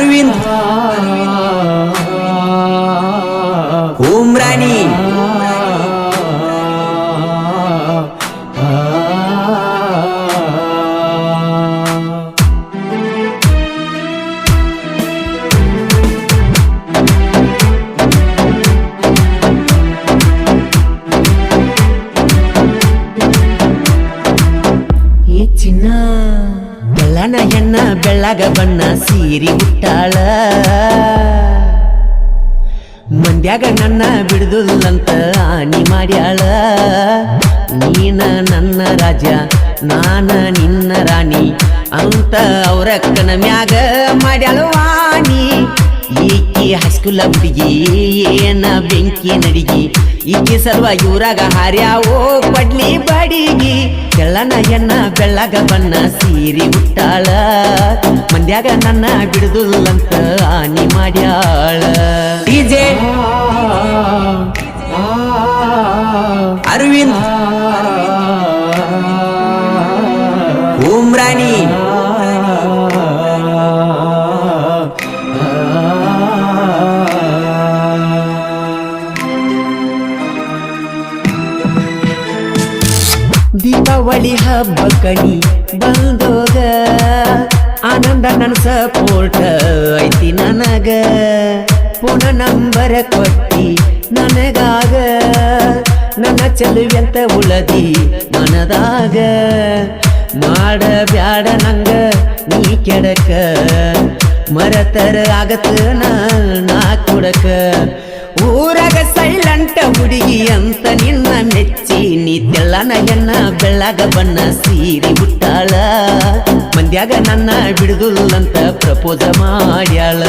ಅರವಿಂದ್ ಉಮ್ರಾನಿ ಚಿನ್ನ ಬೆಳ್ಳನ ಹೆಣ್ಣ ಬೆಳ್ಳಗ ಬಣ್ಣ ಸೀರಿ ಉಟ್ಟಾಳ ಮಂಡ್ಯಾಗ ನನ್ನ ಬಿಡುದಿಲ್ಲಂತ ಆನಿ ಮಾಡ್ಯಾಳ ನೀನ ನನ್ನ ರಾಜ ನಾನ ನಿನ್ನ ರಾಣಿ ಅಂತ ಅವರಕ್ಕನ ಮ್ಯಾಗ ಮಾಡ್ಯಾಳ ವಾಣಿ ಈಕಿ ಹೈಸ್ಕೂಲ ಹುಡುಗಿ ಏನ ಬೆಂಕಿ ನಡಿಗಿ ಈಕಿ ಸಲ್ವ ಇವ್ರಾಗ ಹಾರ್ಯಾವೋ ಪಡ್ಲಿ ಬಡಿಗಿ ಕೆಳ್ಳನ ಹೆಣ್ಣ ಬೆಳ್ಳಗ ಬಣ್ಣ ಸೀರಿ ಉಟ್ಟಾಳ ಮಂಡ್ಯಾಗ ನನ್ನ ಬಿಡುದಿಲ್ಲಂತ ಆನಿ ಮಾಡ್ಯಾಳ ಡಿಜೆ ಅರವಿಂದ್ ಉಮ್ರಾನಿ ದೀಪಾವಳಿ ಹಬ್ಬ ಕಣಿ ಬಂದೋಗ ಆನಂದ ನನ್ನ ಸಪೋರ್ಟ್ ಐತಿ ನನಗ ಪುನಃ ನಂಬರ್ ಕೊಟ್ಟಿ ನನಗಾಗ ನನ್ನ ಚೆಲುವೆಂತ ಉಳದಿ ಮನದಾಗ ಮಾಡಬ್ಯಾಡ ನಂಗ ನೀ ಕೆಡಕ ಮರತರ ಆಗತ್ತ ನಾ ಕೊಡಕ ಊರಾಗ ಸೈಲೆಂಟ್ ಹುಡುಗಿ ಅಂತ ನಿನ್ನ ಮೆಚ್ಚಿ ನೀ ತೆಳ್ಳನ ಹೆಣ್ಣ ಬೆಳ್ಳಗ ಬಣ್ಣ ಸೀರಿ ಉಟ್ಟಾಳ ಮಂದ್ಯಾಗ ನನ್ನ ಬಿಡುದಿಲ್ಲಂತ ಪ್ರಪೋಸ ಮಾಡ್ಯಾಳ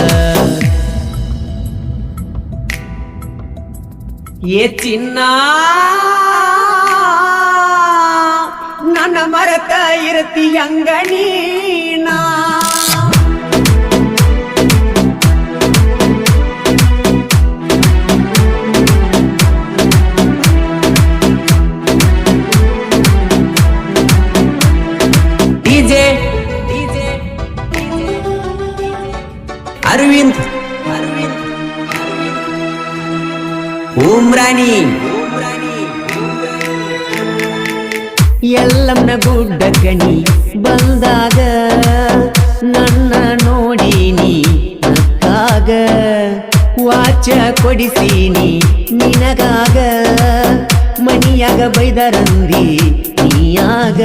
ಏ ಚಿನ್ನ ನನ್ನ ಮರತ ಇರತಿ ಹಂಗ ನೀನಾ ಅರವಿಂದ್ ಉಮ್ರಾನಿ ಎಲ್ಲಮ್ಮನ ಗುಡ್ಡ ಗಣಿ ಬಂದಾಗ ನನ್ನ ನೋಡಿನಿ ನಕ್ಕಾಗ ವಾಚ ಕೊಡಿಸೀನಿ ನಿನಗಾಗ ಮನಿಯಾಗ ಬೈದರಂದಿ ನೀಯಾಗ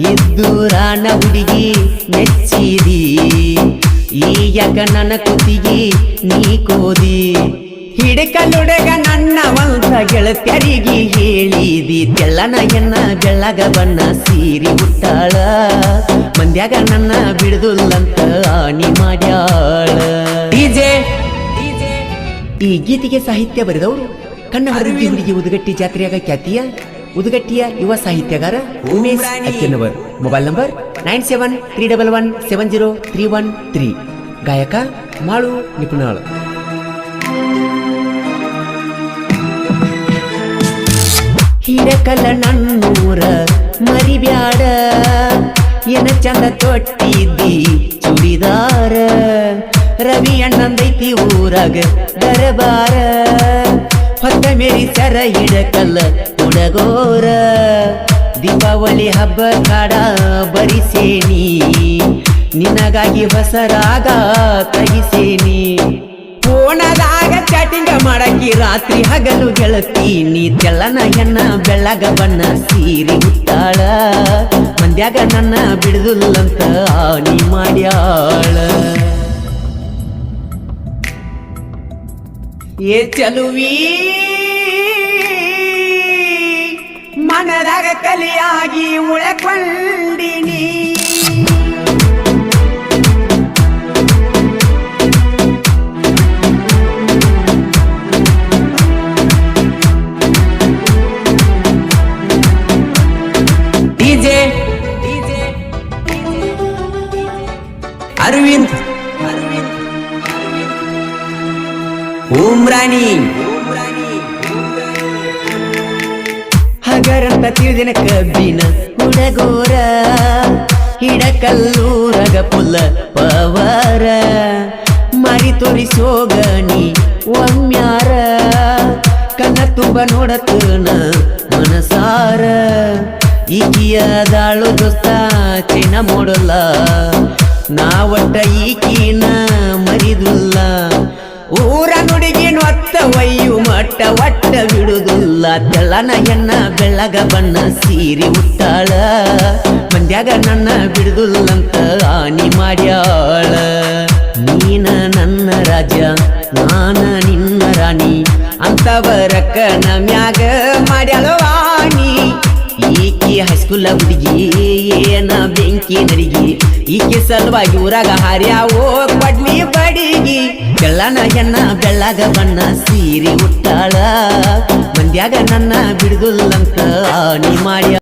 ಇದ್ದೂರಾನ ಹುಡುಗಿ ಮೆಚ್ಚಿದಿ ಈಯಾಗ ನನ್ನ ಕುತ್ತಿಗೆ ನೀ ಕೋದಿ ಹಿಡಕಲುಡಗ ನನ್ನ ವಂಶ ಗೆಳತ್ಯರಿಗೆ ಹೇಳಿದಿ ತೆಳ್ಳನ ಹೆಣ್ಣ ಬೆಳ್ಳಗ ಬಣ್ಣ ಸೀರಿ ಉಟ್ಟಾಳ ಮಂದ್ಯಾಗ ನನ್ನ ಬಿಡುದಿಲ್ಲಂತ ಆನಿ ಮಾಡ್ಯಾಳ ಡಿಜೆ ಈ ಗೀತೆಗೆ ಸಾಹಿತ್ಯ ಬರೆದವರು ಕಣ್ಣ ಹರಗಿ ಹುಡುಗಿ ಉದಗಟ್ಟಿ ಜಾತ್ರೆಯಾಗ ಖ್ಯಾತಿಯ ಉದಗಟ್ಟಿಯ ಯುವ ಸಾಹಿತ್ಯಗಾರ ಉಮೇಶ್ ಅಕ್ಕಿನವರ್ ಮೊಬೈಲ್ ನಂಬರ್ 9731170313 ಗಾಯಕ ಮಾಳು ನಿಪುಣಾಳ್ ಹಿಡಕಲ ನನ್ನೂರ ಮರಿಬ್ಯಾಡ ಏನ ಚಂದ ತೊಟ್ಟಿದ್ದಿ ಚುಡಿದಾರ ರವಿ ಅಣ್ಣಂದೈತಿ ಊರಾಗ ದರಬಾರ ಹೊತ್ತ ಮೇರಿ ಸರ ಹಿಡಕಲ್ಲ ಹುಡಗೋರ ದೀಪಾವಳಿ ಹಬ್ಬ ಕಾಡ ಬರಿಸೇನಿ ನಿನಗಾಗಿ ಹೊಸರಾಗ ತಗಿಸೇನಿ ಫೋನದಾಗ ಚಾಟಿಂಗ ಮಾಡಕಿ ರಾತ್ರಿ ಹಗಲು ಗೆಳತೀನಿ ತೆಳ್ಳನ ಹೆಣ್ಣ ಬೆಳ್ಳಗ ಬಣ್ಣ ಸೀರಿ ಉಟ್ಟಾಳ ಮಂದ್ಯಾಗ ನನ್ನ ಬಿಡುದಿಲ್ಲಂತ ಆನಿ ಮಾಡ್ಯಾಳ ಏ ಚಲುವಿ ಮನದಾಗ ಕಲಿಯಾಗಿ ಉಳಕೊಂಡಿನಿ ಡಿಜೆ ಅರವಿಂದ್ ಉಮ್ರಾನಿ ಹಗರಂತ ತಿಳಿದಿನ ಕಬ್ಬಿನ ಹುಡಗೋರ ಹಿಡಕಲ್ಲೂರಗ ಪುಲ್ಲ ಪವರ ಮಾರಿ ತೋರಿಸೋಗನಿ ಒಮ್ಮ್ಯಾರ ಕಣ್ಣ ತುಂಬ ನೋಡತನ ಮನಸಾರ ಈಕಿಯ ದಾಳು ದೋಸ್ತ ಚಿನ್ನ ಮಾಡೋಲ್ಲ ನಾ ಒಟ್ಟ ಈಕಿನ ಮರಿದುಲ್ಲ ಊರ ನುಡಿಗಿನ ಒತ್ತ ವಯ್ಯು ಮಟ್ಟ ಒಟ್ಟ ಬಿಡುದಿಲ್ಲ ತೆಳ್ಳನ ಎನ್ನ ಬೆಳ್ಳಗ ಬಣ್ಣ ಸೀರಿ ಉಟ್ಟಾಳ ಮಂದ್ಯಾಗ ನನ್ನ ಬಿಡುದಿಲ್ಲಂತ ಆನಿ ಮಾಡ್ಯಾಳ ನೀನ ನನ್ನ ರಾಜ ನಾನ ನಿನ್ನ ರಾಣಿ ಅಂತವರಕ್ಕ ನಮ್ಯಾಗ ಮಾಡ್ಯಾಳ ವಾಣಿ ಈಕಿ ಹೈಸ್ಕೂಲ ಹುಡುಗಿ ಏನ ಬೆಂಕಿ ನಡಿಗಿ ಈಕಿ ಸಲುವಾಗಿ ಊರಾಗ ಹಾರ್ಯಾವೋ ಬಡ್ಲಿ ಬಡಿಗಿ ಬೆಳ್ಳನ ಎನ್ನ ಬೆಳ್ಳಗ ಬಣ್ಣ ಸೀರಿ ಉಟ್ಟಾಳ ಮಂದ್ಯಾಗ ನನ್ನ ಬಿಡುದಿಲ್ಲಂತ ಆನಿ ಮಾಡ್ಯ